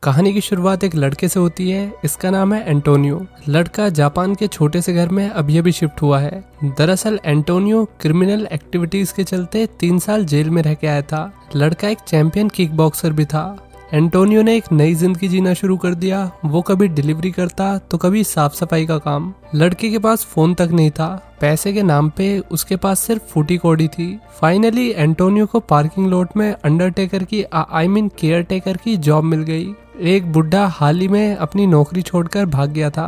कहानी की शुरुआत एक लड़के से होती है। इसका नाम है एंटोनियो। लड़का जापान के छोटे से घर में अभी अभी शिफ्ट हुआ है। दरअसल एंटोनियो क्रिमिनल एक्टिविटीज के चलते 3 साल जेल में रह के आया था। लड़का एक चैंपियन किक बॉक्सर भी था। एंटोनियो ने एक नई जिंदगी जीना शुरू कर दिया। वो कभी डिलीवरी करता तो कभी साफ सफाई का काम। लड़के के पास फोन तक नहीं था। पैसे के नाम पे उसके पास सिर्फ फूटी कौड़ी थी। फाइनली एंटोनियो को पार्किंग लॉट में अंडरटेकर की केयर टेकर की जॉब मिल गई। एक बुढ़ा हाल ही में अपनी नौकरी छोड़कर भाग गया था।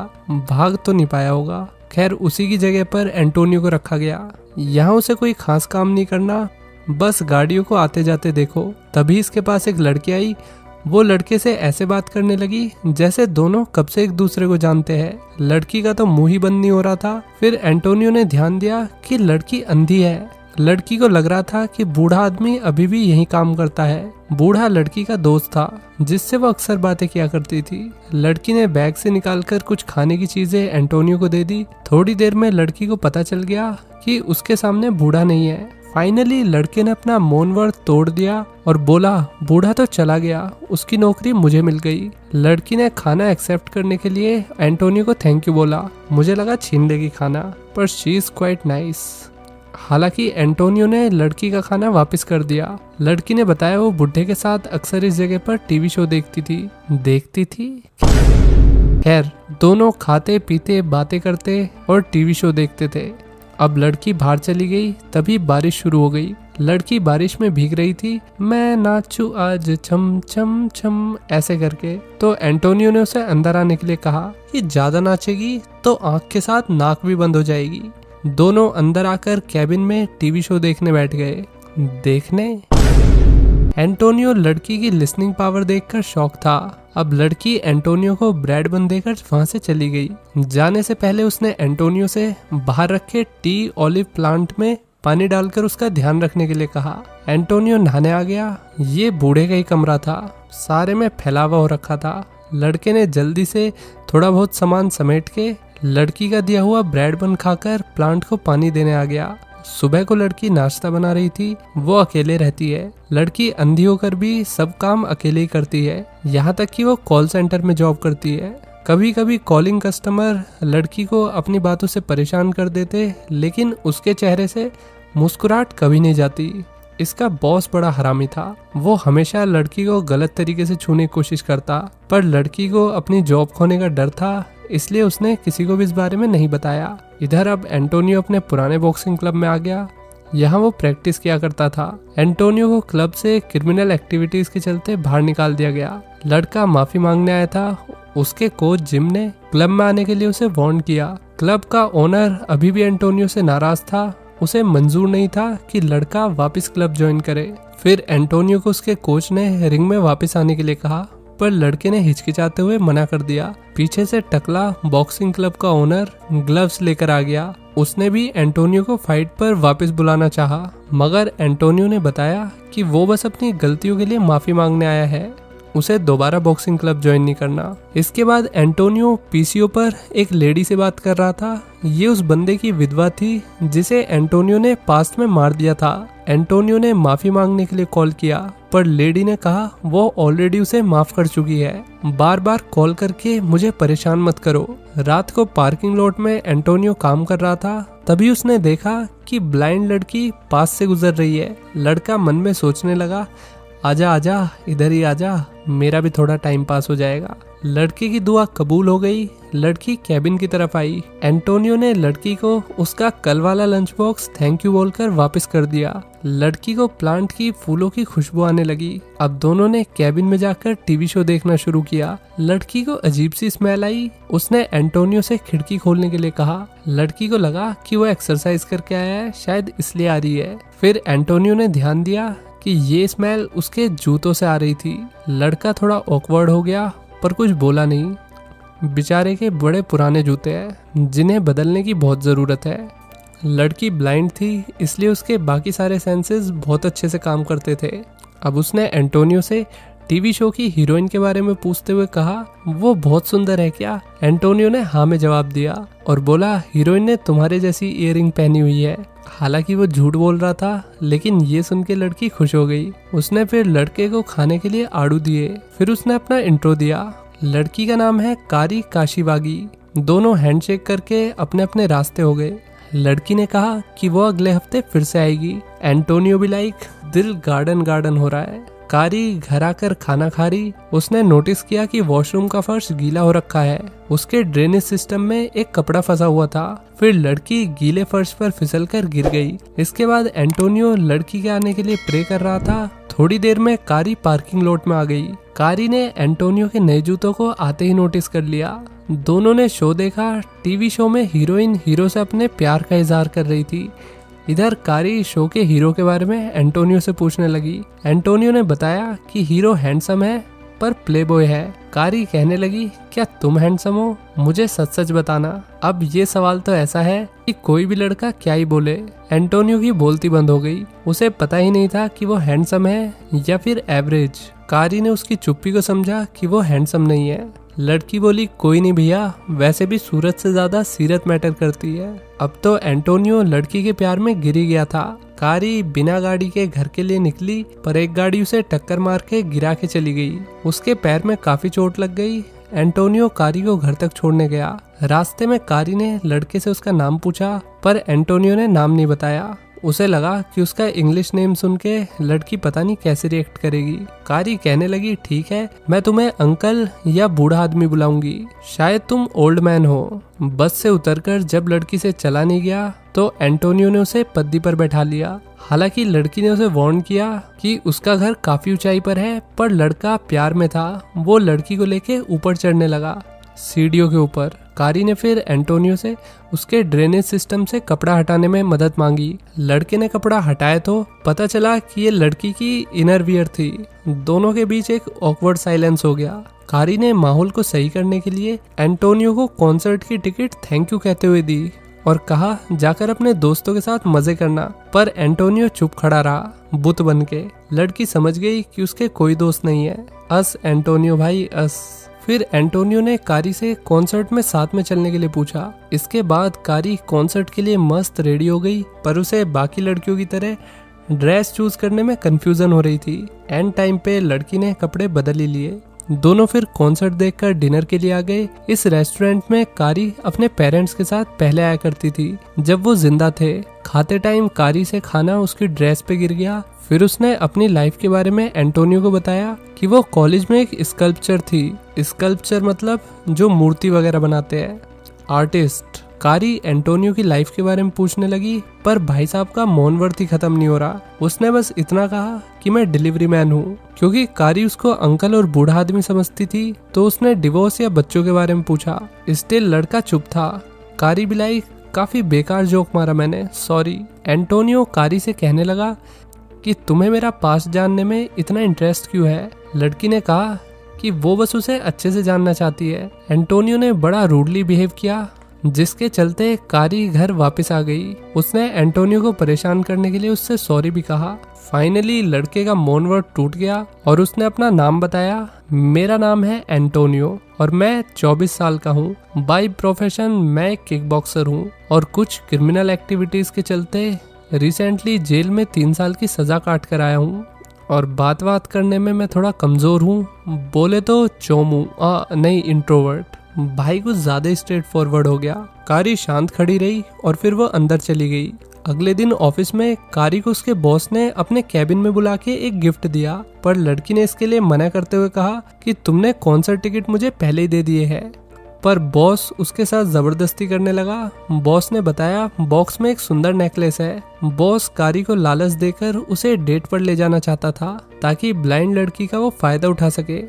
भाग तो नहीं पाया होगा। खैर उसी की जगह पर एंटोनियो को रखा गया। यहाँ उसे कोई खास काम नहीं करना, बस गाड़ियों को आते जाते देखो। तभी इसके पास एक लड़की आई। वो लड़के से ऐसे बात करने लगी जैसे दोनों कब से एक दूसरे को जानते हैं। लड़की का तो मुंह ही बंद नहीं हो रहा था। फिर एंटोनियो ने ध्यान दिया कि लड़की अंधी है। लड़की को लग रहा था कि बूढ़ा आदमी अभी भी यही काम करता है। बूढ़ा लड़की का दोस्त था जिससे वो अक्सर बातें किया करती थी। लड़की ने बैग से निकालकर कुछ खाने की चीजें एंटोनियो को दे दी। थोड़ी देर में लड़की को पता चल गया कि उसके सामने बूढ़ा नहीं है। फाइनली लड़के ने अपना मौन व्रत तोड़ दिया और बोला, बूढ़ा तो चला गया, उसकी नौकरी मुझे मिल गई। लड़की ने खाना एक्सेप्ट करने के लिए एंटोनियो को थैंक यू बोला। मुझे लगा छीन लेगी खाना, पर शी इज क्वाइट नाइस। हालांकि एंटोनियो ने लड़की का खाना वापस कर दिया। लड़की ने बताया वो बुढ़े के साथ अक्सर इस जगह पर टीवी शो देखती थी। खैर दोनों खाते पीते बातें करते और टीवी शो देखते थे। अब लड़की बाहर चली गई। तभी बारिश शुरू हो गई। लड़की बारिश में भीग रही थी। मैं नाचू आज छम छम छम ऐसे करके। तो एंटोनियो ने उसे अंदर आने के लिए कहा कि ज्यादा नाचेगी तो आंख के साथ नाक भी बंद हो जाएगी। दोनों अंदर आकर कैबिन में टीवी शो देखने बैठ गए। एंटोनियो लड़की की लिसनिंग पावर देखकर शॉक था। अब लड़की एंटोनियो को ब्रेड बन देकर वहां से चली गई। जाने से पहले उसने एंटोनियो से बाहर रखे टी ऑलिव प्लांट में पानी डालकर उसका ध्यान रखने के लिए कहा। एंटोनियो नहाने आ गया। ये बूढ़े का ही कमरा था। सारे में फैलावा हो रखा था। लड़के ने जल्दी से थोड़ा बहुत सामान समेट के लड़की का दिया हुआ ब्रेड बन खाकर प्लांट को पानी देने आ गया। सुबह को लड़की नाश्ता बना रही थी। वो अकेले रहती है। लड़की अंधी होकर भी सब काम अकेले ही करती है। यहाँ तक कि वो कॉल सेंटर में जॉब करती है। कभी कभी कॉलिंग कस्टमर लड़की को अपनी बातों से परेशान कर देते, लेकिन उसके चेहरे से मुस्कुराहट कभी नहीं जाती। इसका बॉस बड़ा हरामी था। वो हमेशा लड़की को गलत तरीके से छूने की कोशिश करता, पर लड़की को अपनी जॉब खोने का डर था, इसलिए उसने किसी को भी इस बारे में नहीं बताया। इधर अब एंटोनियो अपने पुराने बॉक्सिंग क्लब में आ गया। यहाँ वो प्रैक्टिस किया करता था। एंटोनियो को क्लब से क्रिमिनल एक्टिविटीज के चलते बाहर निकाल दिया गया। लड़का माफी मांगने आया था। उसके कोच जिम ने क्लब में आने के लिए उसे वार्न किया। क्लब का ओनर अभी भी एंटोनियो से नाराज था। उसे मंजूर नहीं था कि लड़का वापस क्लब ज्वाइन करे। फिर एंटोनियो को उसके कोच ने रिंग में वापस आने के लिए कहा, पर लड़के ने हिचकिचाते हुए मना कर दिया। पीछे से टकला बॉक्सिंग क्लब का ओनर ग्लव्स लेकर आ गया। उसने भी एंटोनियो को फाइट पर वापस बुलाना चाहा, मगर एंटोनियो ने बताया कि वो बस अपनी गलतियों के लिए माफी मांगने आया है। उसे दोबारा बॉक्सिंग क्लब ज्वाइन नहीं करना। इसके बाद एंटोनियो पीसीओ पर एक लेडी से बात कर रहा था। ये उस बंदे की विधवा थी जिसे एंटोनियो ने पास्ट में मार दिया था। एंटोनियो ने माफी मांगने के लिए कॉल किया, पर लेडी ने कहा वो ऑलरेडी उसे माफ कर चुकी है। बार बार कॉल करके मुझे परेशान मत करो। रात को पार्किंग लॉट में एंटोनियो काम कर रहा था। तभी उसने देखा कि ब्लाइंड लड़की पास से गुजर रही है। लड़का मन में सोचने लगा, आजा आजा, इधर ही आजा, मेरा भी थोड़ा टाइम पास हो जाएगा। लड़की की दुआ कबूल हो गई। लड़की कैबिन की तरफ आई। एंटोनियो ने लड़की को उसका कल वाला लंच बॉक्स थैंक यू बोलकर वापस कर दिया। लड़की को प्लांट की फूलों की खुशबू आने लगी। अब दोनों ने कैबिन में जाकर टीवी शो देखना शुरू किया। लड़की को अजीब सी स्मेल आई। उसने एंटोनियो से खिड़की खोलने के लिए कहा। लड़की को लगा कि वो एक्सरसाइज करके आया है, शायद इसलिए आ रही है। फिर एंटोनियो ने ध्यान दिया कि ये स्मेल उसके जूतों से आ रही थी। लड़का थोड़ा ऑकवर्ड हो गया, पर कुछ बोला नहीं। बेचारे के बड़े पुराने जूते हैं जिन्हें बदलने की बहुत ज़रूरत है। लड़की ब्लाइंड थी, इसलिए उसके बाकी सारे सेंसेस बहुत अच्छे से काम करते थे। अब उसने एंटोनियो से टीवी शो की हीरोइन के बारे में पूछते हुए कहा, वो बहुत सुंदर है क्या? एंटोनियो ने हाँ में जवाब दिया और बोला, हीरोइन ने तुम्हारे जैसी इयररिंग पहनी हुई है। हालांकि वो झूठ बोल रहा था, लेकिन ये सुन के लड़की खुश हो गई। उसने फिर लड़के को खाने के लिए आड़ू दिए। फिर उसने अपना इंट्रो दिया। लड़की का नाम है कारी काशिवागी। दोनों हैंडशेक करके अपने अपने रास्ते हो गए। लड़की ने कहा कि वो अगले हफ्ते फिर से आएगी। एंटोनियो भी लाइक, दिल गार्डन गार्डन हो रहा है। कारी घर आकर खाना खा रही। उसने नोटिस किया कि वॉशरूम का फर्श गीला हो रखा है। उसके ड्रेनेज सिस्टम में एक कपड़ा फंसा हुआ था। फिर लड़की गीले फर्श पर फिसलकर गिर गई। इसके बाद एंटोनियो लड़की के आने के लिए प्रे कर रहा था। थोड़ी देर में कारी पार्किंग लॉट में आ गई। कारी ने एंटोनियो के नए जूतों को आते ही नोटिस कर लिया। दोनों ने शो देखा। टीवी शो में हीरोइन हीरो से अपने प्यार का इजहार कर रही थी। इधर कारी शो के हीरो के बारे में एंटोनियो से पूछने लगी। एंटोनियो ने बताया कि हीरो हैंडसम है पर प्लेबॉय है। कारी कहने लगी, क्या तुम हैंडसम हो? मुझे सच सच बताना। अब ये सवाल तो ऐसा है कि कोई भी लड़का क्या ही बोले। एंटोनियो की बोलती बंद हो गई। उसे पता ही नहीं था कि वो हैंडसम है या फिर एवरेज। कारी ने उसकी चुप्पी को समझा कि वो हैंडसम नहीं है। लड़की बोली, कोई नहीं भैया, वैसे भी सूरत से ज्यादा सीरत मैटर करती है। अब तो एंटोनियो लड़की के प्यार में गिर ही गया था। कारी बिना गाड़ी के घर के लिए निकली, पर एक गाड़ी उसे टक्कर मार के गिरा के चली गई। उसके पैर में काफी चोट लग गई। एंटोनियो कारी को घर तक छोड़ने गया। रास्ते में कारी ने लड़के से उसका नाम पूछा, पर एंटोनियो ने नाम नहीं बताया। उसे लगा कि उसका इंग्लिश नेम सुन के लड़की पता नहीं कैसे रिएक्ट करेगी। कारी कहने लगी, ठीक है, मैं तुम्हें अंकल या बूढ़ा आदमी बुलाऊंगी, शायद तुम ओल्ड मैन हो। बस से उतरकर जब लड़की से चला नहीं गया तो एंटोनियो ने उसे पद्दी पर बैठा लिया। हालांकि लड़की ने उसे वार्न किया कि उसका घर काफी ऊंचाई पर है, पर लड़का प्यार में था। वो लड़की को लेके ऊपर चढ़ने लगा, सीढ़ियों के ऊपर। कारी ने फिर एंटोनियो से उसके ड्रेनेज सिस्टम से कपड़ा हटाने में मदद मांगी। लड़के ने कपड़ा हटाया तो पता चला कि ये लड़की की इनर वियर थी। दोनों के बीच एक ऑकवर्ड साइलेंस हो गया। कारी ने माहौल को सही करने के लिए एंटोनियो को कॉन्सर्ट की टिकट थैंक यू कहते हुए दी और कहा, जाकर अपने दोस्तों के साथ मजे करना। पर एंटोनियो चुप खड़ा रहा, बुत बन के। लड़की समझ गई कि उसके कोई दोस्त नहीं है। अस एंटोनियो भाई, अस। फिर एंटोनियो ने कारी से कॉन्सर्ट में साथ में चलने के लिए पूछा। इसके बाद कारी कॉन्सर्ट के लिए मस्त रेडी हो गई, पर उसे बाकी लड़कियों की तरह ड्रेस चूज करने में कंफ्यूजन हो रही थी। एंड टाइम पे लड़की ने कपड़े बदल ही लिए। दोनों फिर कॉन्सर्ट देखकर डिनर के लिए आ गए। इस रेस्टोरेंट में कारी अपने पेरेंट्स के साथ पहले आया करती थी जब वो जिंदा थे। खाते टाइम कारी से खाना उसकी ड्रेस पे गिर गया। फिर उसने अपनी लाइफ के बारे में एंटोनियो को बताया कि वो कॉलेज में एक स्कल्पचर थी। स्कल्पचर मतलब जो मूर्ति वगैरह बनाते हैं, आर्टिस्ट। कारी एंटोनियो की लाइफ के बारे में पूछने लगी, पर भाई साहब का मौन व्रत ही खत्म नहीं हो रहा। उसने बस इतना कहा कि मैं डिलीवरी मैन हूँ। क्योंकि कारी उसको अंकल और बूढ़ा आदमी समझती थी, तो उसने डिवोर्स या बच्चों के बारे में पूछा। स्टिल लड़का चुप था। कारी बिलाई, काफी बेकार जोक मारा मैंने, सॉरी। एंटोनियो कारी से कहने लगा कि तुम्हें मेरा पास्ट जानने में इतना इंटरेस्ट क्यों है? लड़की ने कहा कि वो बस उसे अच्छे से जानना चाहती है। एंटोनियो ने बड़ा रूडली बिहेव किया, जिसके चलते कारी घर वापस आ गई। उसने एंटोनियो को परेशान करने के लिए उससे सॉरी भी कहा। फाइनली लड़के का मौन व्रत टूट गया और उसने अपना नाम बताया। मेरा नाम है एंटोनियो और मैं 24 साल का हूँ। बाय प्रोफेशन मैं एक किक बॉक्सर हूँ और कुछ क्रिमिनल एक्टिविटीज के चलते रिसेंटली जेल में 3 साल की सजा काट कर आया हूँ। और बात करने में मैं थोड़ा कमजोर हूँ, बोले तो चोमू नहीं, इंट्रोवर्ट। भाई कुछ ज्यादा स्ट्रेट फॉरवर्ड हो गया। कारी शांत खड़ी रही और फिर वो अंदर चली गई। अगले दिन ऑफिस में कारी को उसके बॉस ने अपने कैबिन में बुला के एक गिफ्ट दिया, पर लड़की ने इसके लिए मना करते हुए कहा कि तुमने कॉन्सर्ट टिकट मुझे पहले ही दे दिए है। पर बॉस उसके साथ जबरदस्ती करने लगा। बॉस ने बताया बॉक्स में एक सुंदर नेकलेस है। बॉस कारी को लालच देकर उसे डेट पर ले जाना चाहता था ताकि ब्लाइंड लड़की का वो फायदा उठा सके।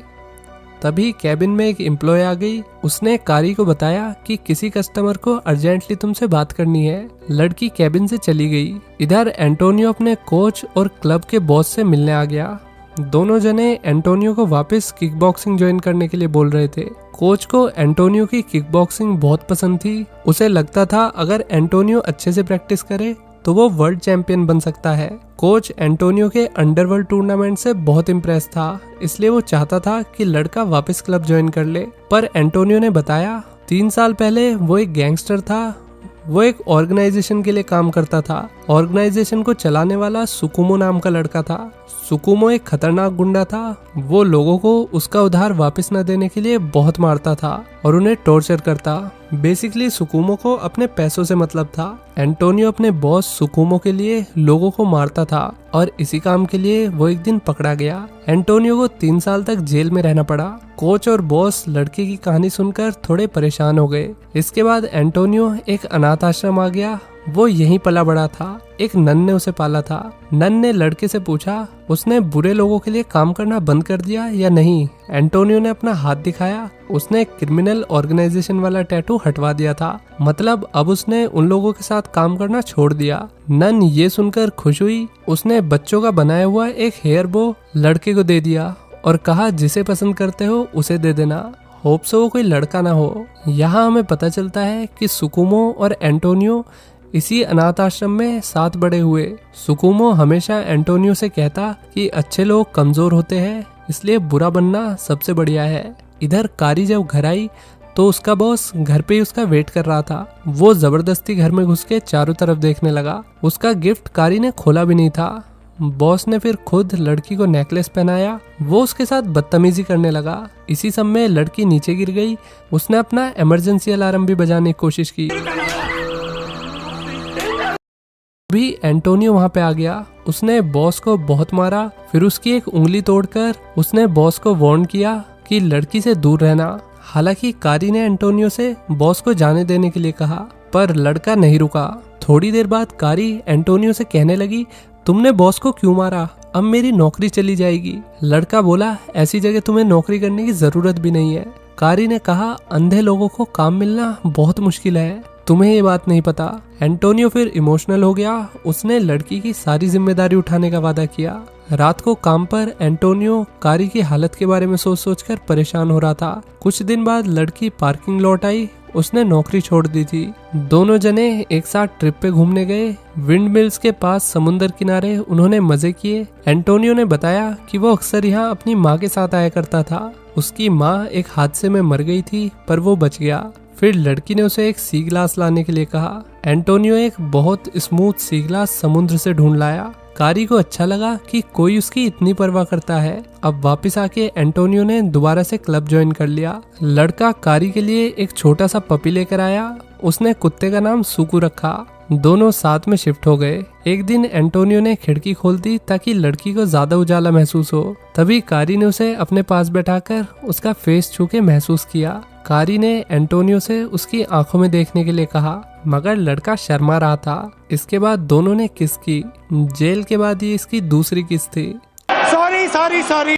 तभी कैबिन में एक एम्प्लॉय आ गई। उसने कारी को बताया कि किसी कस्टमर को अर्जेंटली तुमसे बात करनी है। लड़की कैबिन से चली गई। इधर एंटोनियो अपने कोच और क्लब के बॉस से मिलने आ गया। दोनों जने एंटोनियो को वापस किक बॉक्सिंग ज्वाइन करने के लिए बोल रहे थे। कोच को एंटोनियो की किक बॉक्सिंग बहुत पसंद थी। उसे लगता था अगर एंटोनियो अच्छे से प्रैक्टिस करे तो वो वर्ल्ड चैंपियन बन सकता है। कोच एंटोनियो के अंडरवर्ल्ड टूर्नामेंट से बहुत इम्प्रेस था, इसलिए वो चाहता था कि लड़का वापस क्लब ज्वाइन कर ले। पर एंटोनियो ने बताया 3 साल पहले वो एक गैंगस्टर था, वो एक ऑर्गेनाइजेशन के लिए काम करता था। ऑर्गेनाइजेशन को चलाने वाला सुकुमो नाम का लड़का था। सुकुमो एक खतरनाक गुंडा था, वो लोगों को उसका उधार वापस न देने के लिए बहुत मारता था और उन्हें टॉर्चर करता। बेसिकली सुकुमो को अपने पैसों से मतलब था। एंटोनियो अपने बॉस सुकुमो के लिए लोगों को मारता था और इसी काम के लिए वो एक दिन पकड़ा गया। एंटोनियो को 3 साल तक जेल में रहना पड़ा। कोच और बॉस लड़के की कहानी सुनकर थोड़े परेशान हो गए। इसके बाद एंटोनियो एक अनाथ आश्रम आ गया। वो यहीं पला बड़ा था। एक नन ने उसे पाला था। नन ने लड़के से पूछा, उसने बुरे लोगों के लिए काम करना बंद कर दिया या नहीं। एंटोनियो ने अपना हाथ दिखाया। उसने क्रिमिनल ऑर्गेनाइजेशन वाला टैटू हटवा दिया था, मतलब अब उसने उन लोगों के साथ काम करना छोड़ दिया। नन ये सुनकर खुश हुई। उसने बच्चों का बनाया हुआ एक हेयर बो लड़के को दे दिया और कहा, जिसे पसंद करते हो उसे दे देना, होप सो वो कोई लड़का ना हो। यहाँ हमें पता चलता है कि सुकुमो और एंटोनियो इसी अनाथ आश्रम में साथ बड़े हुए। सुकुमो हमेशा एंटोनियो से कहता कि अच्छे लोग कमजोर होते हैं, इसलिए बुरा बनना सबसे बढ़िया है। इधर कारी जब घर आई तो उसका बॉस घर पे ही उसका वेट कर रहा था। वो जबरदस्ती घर में घुस के चारों तरफ देखने लगा। उसका गिफ्ट कारी ने खोला भी नहीं था। बॉस ने फिर खुद लड़की को नेकलेस पहनाया। वो उसके साथ बदतमीजी करने लगा। इसी समय लड़की नीचे गिर गई। उसने अपना इमरजेंसी अलार्म भी बजाने की कोशिश की। भी एंटोनियो वहां पे आ गया। उसने बॉस को बहुत मारा, फिर उसकी एक उंगली तोड़कर उसने बॉस को वार्न किया कि लड़की से दूर रहना। हालांकि कारी ने एंटोनियो से बॉस को जाने देने के लिए कहा, पर लड़का नहीं रुका। थोड़ी देर बाद कारी एंटोनियो से कहने लगी, तुमने बॉस को क्यों मारा? अब मेरी नौकरी चली जाएगी। लड़का बोला, ऐसी जगह तुम्हें नौकरी करने की जरूरत भी नहीं है। कारी ने कहा, अंधे लोगों को काम मिलना बहुत मुश्किल है, तुम्हें ये बात नहीं पता। एंटोनियो फिर इमोशनल हो गया। उसने लड़की की सारी जिम्मेदारी उठाने का वादा किया। रात को काम पर एंटोनियो कारी की हालत के बारे में सोच सोचकर परेशान हो रहा था। कुछ दिन बाद लड़की पार्किंग लौट आई। उसने नौकरी छोड़ दी थी। दोनों जने एक साथ ट्रिप पे घूमने गए। विंड मिल्स के पास समुंदर किनारे उन्होंने मजे किए। एंटोनियो ने बताया कि वो अक्सर यहाँ अपनी माँ के साथ आया करता था। उसकी माँ एक हादसे में मर गई थी, पर वो बच गया। फिर लड़की ने उसे एक सी ग्लास लाने के लिए कहा। एंटोनियो एक बहुत स्मूथ सी ग्लास समुद्र से ढूंढ लाया। कारी को अच्छा लगा कि कोई उसकी इतनी परवाह करता है। अब वापस आके एंटोनियो ने दोबारा से क्लब ज्वाइन कर लिया। लड़का कारी के लिए एक छोटा सा पपी लेकर आया। उसने कुत्ते का नाम सुकू रखा। दोनों साथ में शिफ्ट हो गए। एक दिन एंटोनियो ने खिड़की खोल दी ताकि लड़की को ज्यादा उजाला महसूस हो। तभी कारी ने उसे अपने पास बैठाकर उसका फेस छू के महसूस किया। कारी ने एंटोनियो से उसकी आंखों में देखने के लिए कहा, मगर लड़का शर्मा रहा था। इसके बाद दोनों ने किस की। जेल के बाद ये इसकी दूसरी किस थी। सॉरी।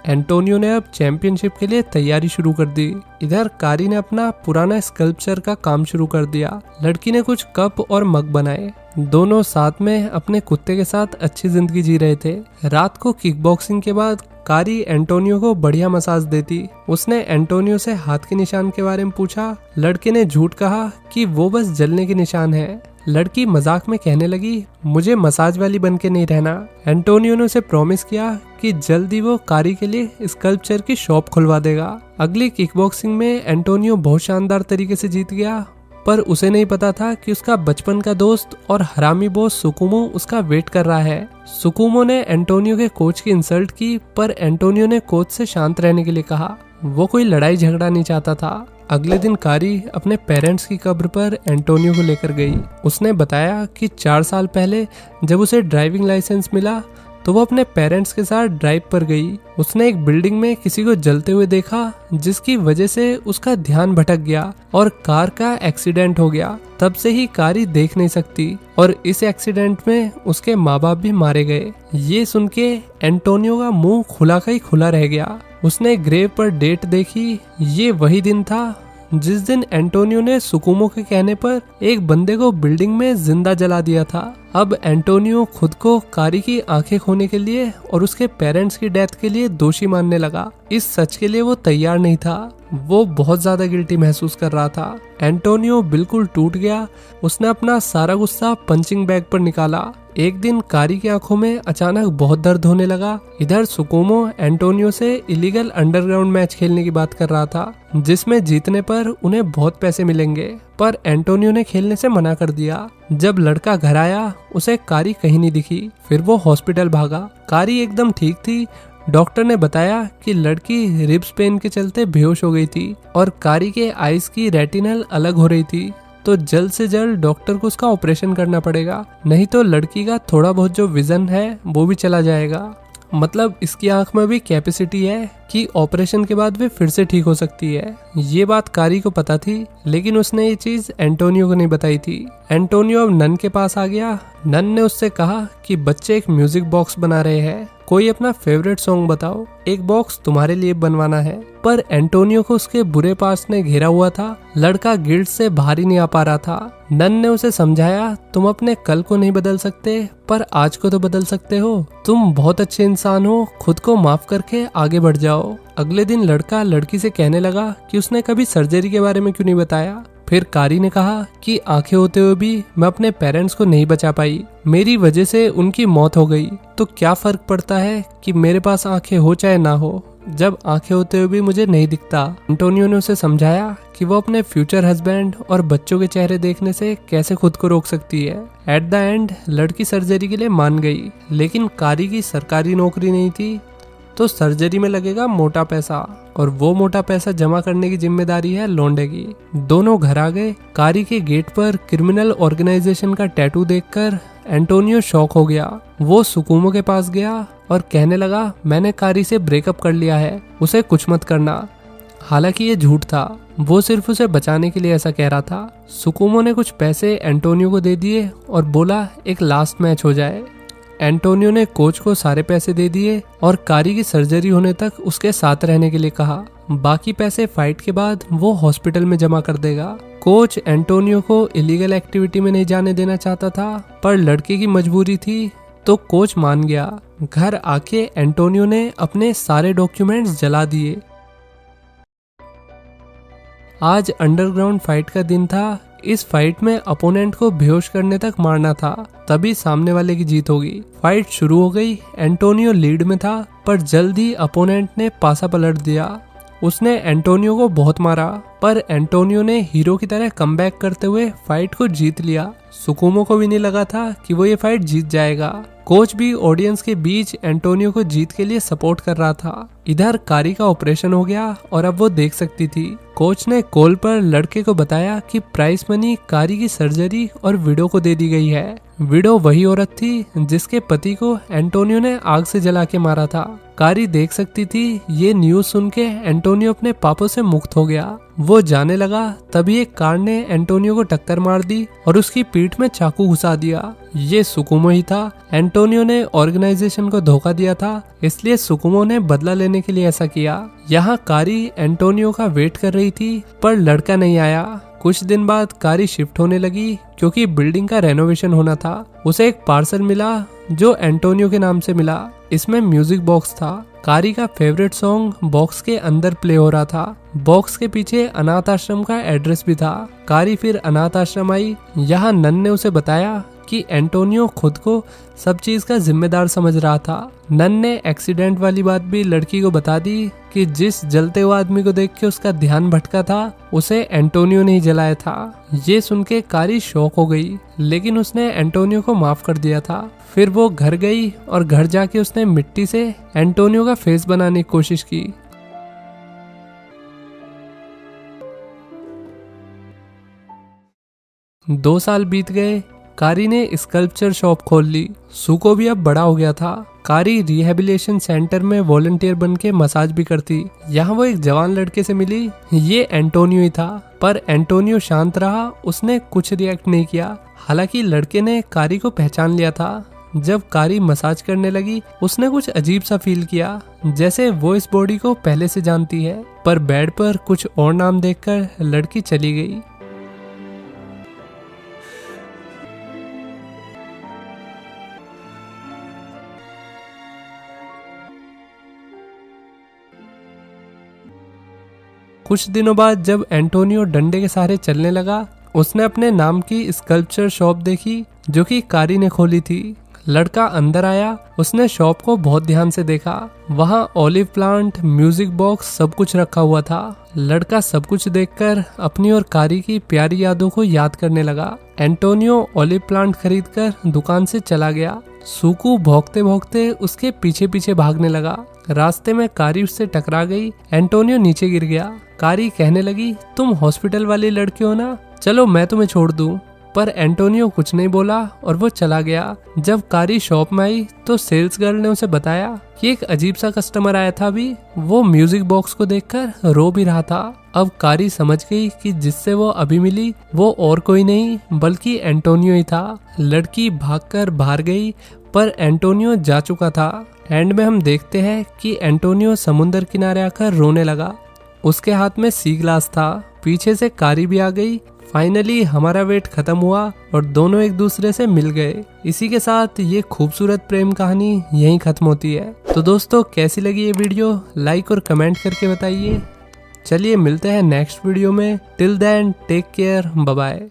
एंटोनियो ने अब चैंपियनशिप के लिए तैयारी शुरू कर दी। इधर कारी ने अपना पुराना स्कल्पचर का काम शुरू कर दिया। लड़की ने कुछ कप और मग बनाए। दोनों साथ में अपने कुत्ते के साथ अच्छी जिंदगी जी रहे थे। रात को किकबॉक्सिंग के बाद कारी एंटोनियो को बढ़िया मसाज देती। उसने एंटोनियो से हाथ के निशान के बारे में पूछा। लड़के ने झूठ कहा कि वो बस जलने के निशान है। लड़की मजाक में कहने लगी, मुझे मसाज वाली बन के नहीं रहना। एंटोनियो ने उसे प्रॉमिस किया कि जल्दी वो कारी के लिए स्कल्पचर की शॉप खुलवा देगा। अगली किकबॉक्सिंग में एंटोनियो बहुत शानदार तरीके से जीत गया, पर उसे नहीं पता था कि उसका बचपन का दोस्त और हरामी बॉस सुकुमो उसका वेट कर रहा है। सुकुमो ने एंटोनियो के कोच की इंसल्ट की, पर एंटोनियो ने कोच से शांत रहने के लिए कहा। वो कोई लड़ाई झगड़ा नहीं चाहता था। अगले दिन कारी अपने पेरेंट्स की कब्र पर एंटोनियो को लेकर गई। उसने बताया कि 4 साल पहले जब उसे ड्राइविंग लाइसेंस मिला तो वो अपने पेरेंट्स के साथ ड्राइव पर गई। उसने एक बिल्डिंग में किसी को जलते हुए देखा, जिसकी वजह से उसका ध्यान भटक गया और कार का एक्सीडेंट हो गया। तब से ही कारी देख नहीं सकती और इस एक्सीडेंट में उसके माँ बाप भी मारे गए। ये सुन के एंटोनियो का मुंह खुला का ही खुला रह गया। उसने ग्रेव पर डेट देखी। ये वही दिन था जिस दिन एंटोनियो ने सुकुमो के कहने पर एक बंदे को बिल्डिंग में जिंदा जला दिया था। अब एंटोनियो खुद को कारी की आंखें खोने के लिए और उसके पेरेंट्स की डेथ के लिए दोषी मानने लगा। इस सच के लिए वो तैयार नहीं था। वो बहुत ज्यादा गिल्टी महसूस कर रहा था। एंटोनियो बिल्कुल टूट गया। उसने अपना सारा गुस्सा पंचिंग बैग पर निकाला। एक दिन कारी की आंखों में अचानक बहुत दर्द होने लगा। इधर सुकुमो एंटोनियो से इलीगल अंडरग्राउंड मैच खेलने की बात कर रहा था, जिसमें जीतने पर उन्हें बहुत पैसे मिलेंगे, पर एंटोनियो ने खेलने से मना कर दिया। जब लड़का घर आया उसे कारी कहीं नहीं दिखी। फिर वो हॉस्पिटल भागा। कारी एकदम ठीक थी। डॉक्टर ने बताया कि लड़की रिब्स पेन के चलते बेहोश हो गई थी और कारी के आईज की रेटिनल अलग हो रही थी, तो जल्द से जल्द डॉक्टर को उसका ऑपरेशन करना पड़ेगा, नहीं तो लड़की का थोड़ा बहुत जो विजन है वो भी चला जाएगा। मतलब इसकी आंख में भी कैपेसिटी है कि ऑपरेशन के बाद वे फिर से ठीक हो सकती है। ये बात कारी को पता थी, लेकिन उसने ये चीज एंटोनियो को नहीं बताई थी। एंटोनियो अब नन के पास आ गया। नन ने उससे कहा कि बच्चे एक म्यूजिक बॉक्स बना रहे हैं, कोई अपना फेवरेट सॉन्ग बताओ, एक बॉक्स तुम्हारे लिए बनवाना है। पर एंटोनियो को उसके बुरे पास ने घेरा हुआ था। लड़का गिल्ट से बाहर ही नहीं आ पा रहा था। नन ने उसे समझाया, तुम अपने कल को नहीं बदल सकते, पर आज को तो बदल सकते हो। तुम बहुत अच्छे इंसान हो, खुद को माफ करके आगे बढ़ जाओ। अगले दिन लड़का लड़की से कहने लगा कि उसने कभी सर्जरी के बारे में क्यों नहीं बताया। फिर कारी ने कहा कि आंखें होते हुए भी मैं अपने पेरेंट्स को नहीं बचा पाई, मेरी वजह से उनकी मौत हो गई, तो क्या फर्क पड़ता है कि मेरे पास आंखें हो चाहे ना हो, जब आंखें होते हुए भी मुझे नहीं दिखता। एंटोनियो ने उसे समझाया कि वो अपने फ्यूचर हस्बैंड और बच्चों के चेहरे देखने से कैसे खुद को रोक सकती है। एट द एंड लड़की सर्जरी के लिए मान गई, लेकिन कारी की सरकारी नौकरी नहीं थी, तो सर्जरी में लगेगा मोटा पैसा, और वो मोटा पैसा जमा करने की जिम्मेदारी है लौंडे की। दोनों घर आ गए। कारी के गेट पर क्रिमिनल ऑर्गेनाइजेशन का टैटू देखकर एंटोनियो शॉक हो गया। वो सुकुमो के पास गया और कहने लगा, मैंने कारी से ब्रेकअप कर लिया है, उसे कुछ मत करना। हालांकि ये झूठ था, वो सिर्फ उसे बचाने के लिए ऐसा कह रहा था। सुकुमो ने कुछ पैसे एंटोनियो को दे दिए और बोला एक लास्ट मैच हो जाए। एंटोनियो ने कोच को सारे पैसे दे दिए और कारी की सर्जरी होने तक उसके साथ रहने के लिए कहा। बाकी पैसे फाइट के बाद वो हॉस्पिटल में जमा कर देगा। कोच एंटोनियो को इलीगल एक्टिविटी में नहीं जाने देना चाहता था, पर लड़के की मजबूरी थी तो कोच मान गया। घर आके एंटोनियो ने अपने सारे डॉक्यूमेंट्स जला दिए। आज अंडरग्राउंड फाइट का दिन था। इस फाइट में अपोनेंट को बेहोश करने तक मारना था, तभी सामने वाले की जीत होगी। फाइट शुरू हो गई। एंटोनियो लीड में था, पर जल्द ही अपोनेंट ने पासा पलट दिया। उसने एंटोनियो को बहुत मारा, पर एंटोनियो ने हीरो की तरह कमबैक करते हुए फाइट को जीत लिया। सुकुमो को भी नहीं लगा था कि वो ये फाइट जीत जाएगा। कोच भी ऑडियंस के बीच एंटोनियो को जीत के लिए सपोर्ट कर रहा था। इधर कारी का ऑपरेशन हो गया और अब वो देख सकती थी। कोच ने कॉल पर लड़के को बताया कि प्राइस मनी कारी की सर्जरी और विडो को दे दी गई है। विडो वही औरत थी जिसके पति को एंटोनियो ने आग से जला के मारा था। कारी देख सकती थी। ये न्यूज सुन के एंटोनियो अपने पापों से मुक्त हो गया। वो जाने लगा, तभी एक कार ने एंटोनियो को टक्कर मार दी और उसकी पीठ में चाकू घुसा दिया। ये सुकुमो ही था। एंटोनियो ने ऑर्गेनाइजेशन को धोखा दिया था, इसलिए सुकुमो ने बदला लेने के लिए ऐसा किया। यहाँ कारी एंटोनियो का वेट कर रही थी, पर लड़का नहीं आया। कुछ दिन बाद कारी शिफ्ट होने लगी क्योंकि बिल्डिंग का रेनोवेशन होना था। उसे एक पार्सल मिला जो एंटोनियो के नाम से मिला। इसमें म्यूजिक बॉक्स था। कारी का फेवरेट सॉन्ग बॉक्स के अंदर प्ले हो रहा था। बॉक्स के पीछे अनाथ आश्रम का एड्रेस भी था। कारी फिर अनाथ आश्रम आई। यहाँ नन ने उसे बताया कि एंटोनियो खुद को सब चीज का जिम्मेदार समझ रहा था। नन ने एक्सीडेंट वाली बात भी लड़की को बता दी कि जिस जलते हुए आदमी को देख के उसका ध्यान भटका था, उसे एंटोनियो ने ही जलाया था। ये सुन के कारी शॉक हो गई, लेकिन उसने एंटोनियो को माफ कर दिया था। फिर वो घर गई और घर जाके उसने मिट्टी से एंटोनियो का फेस बनाने की कोशिश की। दो साल बीत गए। कारी ने स्कल्पचर शॉप खोल ली। सुको भी अब बड़ा हो गया था। कारी रिहेबिलिटेशन सेंटर में वॉलंटियर बन के मसाज भी करती। यहाँ वो एक जवान लड़के से मिली। ये एंटोनियो ही था, पर एंटोनियो शांत रहा। उसने कुछ रिएक्ट नहीं किया। हालांकि लड़के ने कारी को पहचान लिया था। जब कारी मसाज करने लगी, उसने कुछ अजीब सा फील किया, जैसे वो इस बॉडी को पहले से जानती है। पर बेड पर कुछ और नाम देखकर लड़की चली गई। कुछ दिनों बाद जब एंटोनियो डंडे के सहारे चलने लगा, उसने अपने नाम की स्कल्पचर शॉप देखी जो कि कारी ने खोली थी। लड़का अंदर आया, उसने शॉप को बहुत ध्यान से देखा। वहाँ ऑलिव प्लांट, म्यूजिक बॉक्स सब कुछ रखा हुआ था। लड़का सब कुछ देखकर अपनी और कारी की प्यारी यादों को याद करने लगा। एंटोनियो ऑलिव प्लांट खरीदकर दुकान से चला गया। सुकू भौंकते भौंकते उसके पीछे पीछे भागने लगा। रास्ते में कारी उससे टकरा गई। एंटोनियो नीचे गिर गया। कारी कहने लगी, तुम हॉस्पिटल वाली लड़की हो ना, चलो मैं तुम्हें छोड़ दूं। पर एंटोनियो कुछ नहीं बोला और वो चला गया। जब कारी शॉप में आई तो सेल्स गर्ल ने उसे बताया कि एक अजीब सा कस्टमर आया था अभी, वो म्यूजिक बॉक्स को देखकर रो भी रहा था। अब कारी समझ गई कि जिससे वो अभी मिली वो और कोई नहीं बल्कि एंटोनियो ही था। लड़की भागकर बाहर गई पर एंटोनियो जा चुका था। एंड में हम देखते हैं कि एंटोनियो समुद्र किनारे आकर रोने लगा। उसके हाथ में सी ग्लास था। पीछे से कारी भी आ गई। फाइनली हमारा वेट खत्म हुआ और दोनों एक दूसरे से मिल गए। इसी के साथ ये खूबसूरत प्रेम कहानी यहीं खत्म होती है। तो दोस्तों, कैसी लगी ये वीडियो, लाइक और कमेंट करके बताइए। चलिए मिलते हैं नेक्स्ट वीडियो में। Till then take care, bye bye.